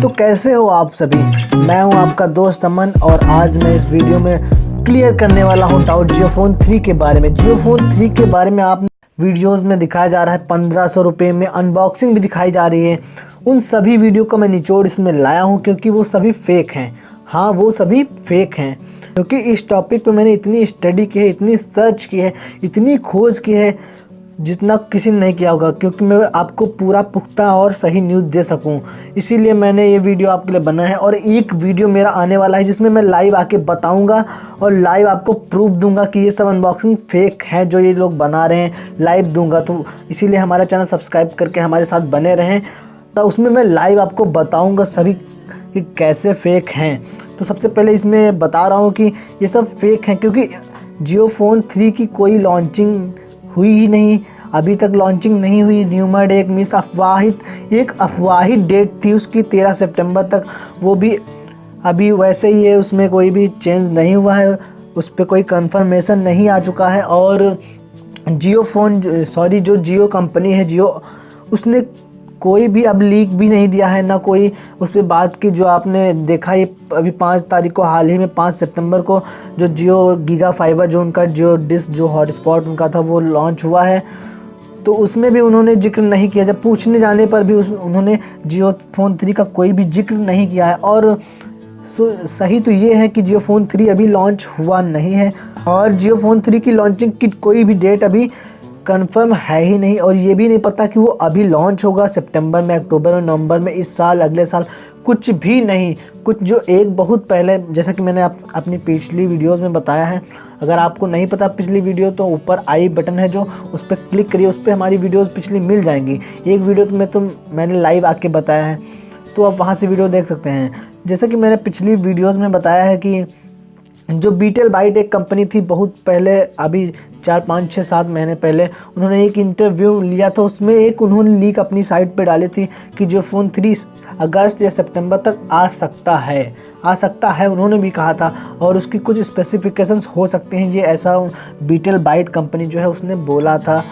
तो कैसे हो आप सभी। मैं हूं आपका दोस्त अमन और आज मैं इस वीडियो में क्लियर करने वाला हूं डाउट जियो फोन 3 के बारे में। जियो फोन 3 के बारे में आप वीडियोस में दिखाया जा रहा है 1500 रुपये में, अनबॉक्सिंग भी दिखाई जा रही है। उन सभी वीडियो का मैं निचोड़ इसमें लाया हूँ क्योंकि वो सभी फेक हैं। हाँ, वो सभी फेक हैं क्योंकि इस टॉपिक पे मैंने इतनी स्टडी की है, इतनी सर्च की है, इतनी खोज की है जितना किसी ने नहीं किया होगा, क्योंकि मैं आपको पूरा पुख्ता और सही न्यूज़ दे सकूं। इसीलिए मैंने ये वीडियो आपके लिए बना है और एक वीडियो मेरा आने वाला है जिसमें मैं लाइव आके बताऊंगा और लाइव आपको प्रूफ दूंगा कि ये सब अनबॉक्सिंग फेक है जो ये लोग बना रहे हैं, लाइव दूंगा। तो इसीलिए हमारा चैनल सब्सक्राइब करके हमारे साथ बने रहें, तो उसमें मैं लाइव आपको बताऊँगा सभी कि कैसे फेक हैं। तो सबसे पहले इसमें बता रहा हूँ कि ये सब फेक हैं क्योंकि जियो फोन 3 की कोई लॉन्चिंग हुई ही नहीं, अभी तक लॉन्चिंग नहीं हुई। र्यूमर्ड एक अफवाही डेट थी उसकी 13 सितंबर तक, वो भी अभी वैसे ही है, उसमें कोई भी चेंज नहीं हुआ है, उस पर कोई कंफर्मेशन नहीं आ चुका है। और जो जियो कंपनी है जियो, उसने कोई भी अब लीक भी नहीं दिया है, ना कोई उस पर बात की। जो आपने देखा ये अभी 5 तारीख को, हाल ही में 5 सितंबर को जो जियो गीगा फाइबर जो उनका जियो डिश जो हॉटस्पॉट उनका था वो लॉन्च हुआ है, तो उसमें भी उन्होंने जिक्र नहीं किया। जब पूछने जाने पर भी उन्होंने जियो फोन 3 का कोई भी जिक्र नहीं किया है। और सही तो ये है कि जियो फोन 3 अभी लॉन्च हुआ नहीं है और जियो फोन 3 की लॉन्चिंग की कोई भी डेट अभी कंफर्म है ही नहीं, और ये भी नहीं पता कि वो अभी लॉन्च होगा सितंबर में, अक्टूबर में, नवंबर में, इस साल, अगले साल, कुछ भी नहीं। कुछ जो एक बहुत पहले, जैसा कि मैंने अपनी पिछली वीडियोस में बताया है, अगर आपको नहीं पता पिछली वीडियो तो ऊपर आई बटन है जो, उस पर क्लिक करिए, उस पर हमारी वीडियोस पिछली मिल जाएंगी। एक वीडियो तो मैंने लाइव आके बताया है, तो आप वहाँ से वीडियो देख सकते हैं। जैसा कि मैंने पिछली वीडियोज़ में बताया है कि जो बीटेल बाइट एक कंपनी थी बहुत पहले, अभी 4, 5, 6, 7 महीने पहले, उन्होंने एक इंटरव्यू लिया था, उसमें एक उन्होंने लीक अपनी साइट पे डाली थी कि जो फ़ोन 3 अगस्त या सितंबर तक आ सकता है उन्होंने भी कहा था, और उसकी कुछ स्पेसिफिकेशंस हो सकते हैं, ये ऐसा बीटेल बाइट कंपनी जो है उसने बोला था।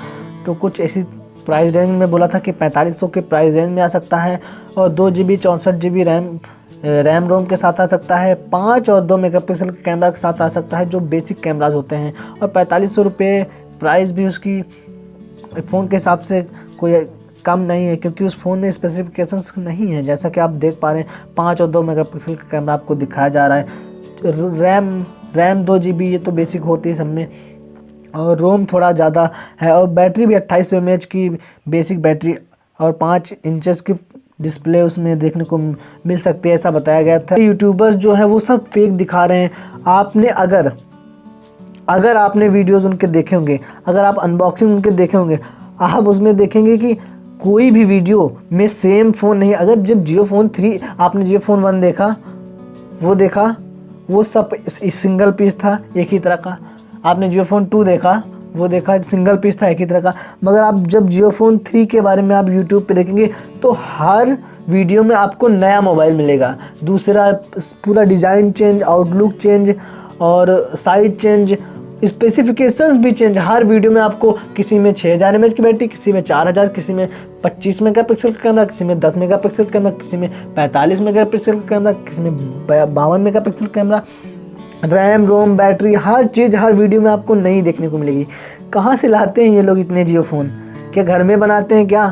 तो कुछ ऐसी प्राइस रेंज में बोला था कि 4500 के प्राइस रेंज में आ सकता है, और 2 GB 64 GB रैम रोम के साथ आ सकता है, 5 और 2 मेगापिक्सल के कैमरा के साथ आ सकता है जो बेसिक कैमराज होते हैं, और 4500 रुपये प्राइस भी उसकी फ़ोन के हिसाब से कोई कम नहीं है क्योंकि उस फ़ोन में स्पेसिफिकेशंस नहीं है। जैसा कि आप देख पा रहे हैं 5 और 2 मेगापिक्सल का कैमरा आपको दिखाया जा रहा है। रैम 2 GB ये तो बेसिक होती है सब में, और रोम थोड़ा ज़्यादा है, और बैटरी भी 2800 mAh की बेसिक बैटरी और 5 इंचेस की डिस्प्ले उसमें देखने को मिल सकती है, ऐसा बताया गया था। यूट्यूबर्स जो है वो सब फेक दिखा रहे हैं। आपने अगर आपने वीडियोस उनके देखे होंगे, अगर आप अनबॉक्सिंग उनके देखे होंगे, आप उसमें देखेंगे कि कोई भी वीडियो में सेम फ़ोन नहीं। अगर जब जियो फोन 3 आपने जियो फोन 1 देखा, वो सब सिंगल पीस था एक ही तरह का। आपने जियो फोन 2 देखा, वो देखा सिंगल पीस था एक ही तरह का। मगर आप जब जियो फोन 3 के बारे में आप यूट्यूब पे देखेंगे तो हर वीडियो में आपको नया मोबाइल मिलेगा, दूसरा पूरा डिज़ाइन चेंज, आउटलुक चेंज और साइज चेंज, स्पेसिफिकेशंस भी चेंज। हर वीडियो में आपको किसी में 6000 mAh की बैटरी, किसी में 4000, किसी में 25 मेगापिक्सल का कैमरा, किसी में 10 मेगापिक्सल का कैमरा, किसी में 45 मेगापिक्सल का कैमरा, किसी में 52 मेगापिक्सल का कैमरा, रैम रोम बैटरी, हर चीज़ हर वीडियो में आपको नई देखने को मिलेगी। कहाँ से लाते हैं ये लोग इतने जियो फ़ोन? क्या घर में बनाते हैं क्या?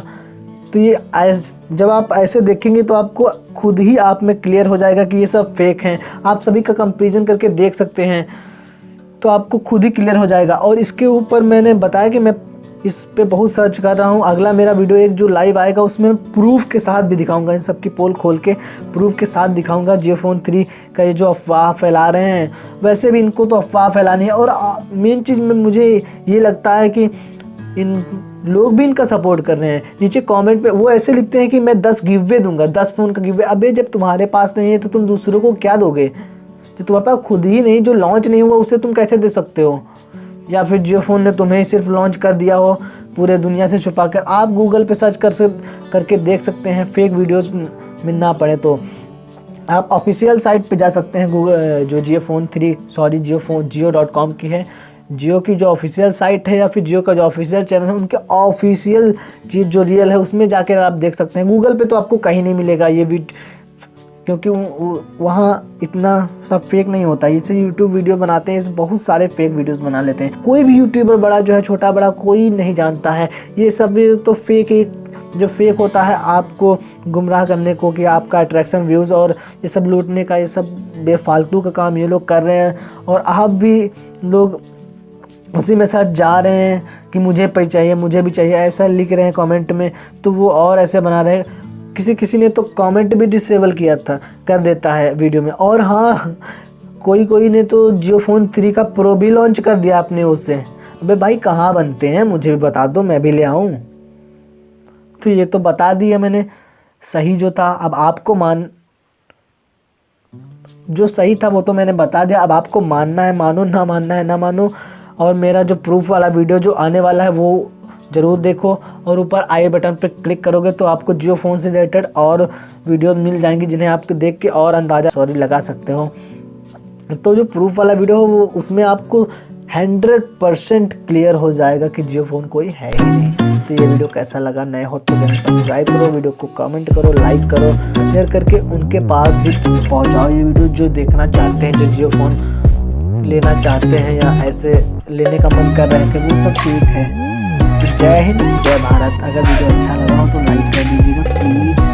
तो ये जब आप ऐसे देखेंगे तो आपको खुद ही आप में क्लियर हो जाएगा कि ये सब फेक हैं। आप सभी का कंपैरिजन करके देख सकते हैं, तो आपको खुद ही क्लियर हो जाएगा। और इसके ऊपर मैंने बताया कि मैं इस पे बहुत सर्च कर रहा हूँ। अगला मेरा वीडियो एक जो लाइव आएगा उसमें प्रूफ के साथ भी दिखाऊंगा, इन सब की पोल खोल के प्रूफ के साथ दिखाऊंगा जियो फोन 3 का। ये जो अफवाह फैला रहे हैं, वैसे भी इनको तो अफवाह फैलानी है, और मेन चीज़ में मुझे ये लगता है कि इन लोग भी इनका सपोर्ट कर रहे हैं। नीचे कमेंट पे वो ऐसे लिखते हैं कि मैं 10 गिववे दूंगा, 10 फ़ोन का गिववे। अबे जब तुम्हारे पास नहीं है तो तुम दूसरों को क्या दोगे? जो तुम्हारे पास खुद ही नहीं, जो लॉन्च नहीं हुआ, उसे तुम कैसे दे सकते हो? या फिर जियो फोन ने तुम्हें सिर्फ लॉन्च कर दिया हो पूरे दुनिया से छुपा कर। आप गूगल पे सर्च करके देख सकते हैं, फेक वीडियोस में ना पड़े तो आप ऑफिशियल साइट पे जा सकते हैं। गूगल जो जियो.com की है, जियो की जो ऑफिशियल साइट है या फिर जियो का जो ऑफिशियल चैनल है, उनके ऑफिशियल चीज़ जो रियल है उसमें जाकर आप देख सकते हैं। गूगल पे तो आपको कहीं नहीं मिलेगा ये क्योंकि वहाँ इतना सब फेक नहीं होता। जैसे यूट्यूब वीडियो बनाते हैं, बहुत सारे फेक वीडियोस बना लेते हैं। कोई भी यूट्यूबर बड़ा जो है, छोटा बड़ा कोई नहीं जानता है। ये सब तो फेक, एक जो फेक होता है आपको गुमराह करने को, कि आपका अट्रैक्शन, व्यूज़ और ये सब लूटने का, ये सब बेफालतू का काम ये लोग कर रहे हैं। और आप भी लोग उसी में साथ जा रहे हैं कि मुझे भी चाहिए, मुझे भी चाहिए, ऐसा लिख रहे हैं कमेंट में। तो वो और ऐसे बना रहे हैं। किसी ने तो कमेंट भी डिसेबल किया था, कर देता है वीडियो में। और हाँ, कोई ने तो जियो फोन 3 का प्रो भी लॉन्च कर दिया अपने उससे। अबे भाई कहाँ बनते हैं, मुझे भी बता दो, मैं भी ले आऊँ। तो ये तो बता दिया मैंने सही जो था। अब आपको जो सही था वो तो मैंने बता दिया। अब आपको मानना है मानो, ना मानना है ना मानो। और मेरा जो प्रूफ वाला वीडियो जो आने वाला है वो ज़रूर देखो। और ऊपर आई बटन पे क्लिक करोगे तो आपको जियो फ़ोन से रिलेटेड और वीडियो मिल जाएंगी, जिन्हें आपको देख के और अंदाज़ा लगा सकते हो। तो जो प्रूफ वाला वीडियो हो वो उसमें आपको 100% क्लियर हो जाएगा कि जियो फ़ोन कोई है ही नहीं। तो ये वीडियो कैसा लगा, नए हो तो चैनल सब्सक्राइब करो, वीडियो को कमेंट करो, लाइक करो, शेयर करके उनके पास भी पहुंचाओ ये वीडियो जो देखना चाहते हैं, जो जियो फ़ोन लेना चाहते हैं या ऐसे लेने का मन कर रहे थे, वो सब ठीक है। तो जय हिंद, जय भारत। अगर वीडियो अच्छा लगा हो तो लाइक कर दीजिएगा प्लीज़।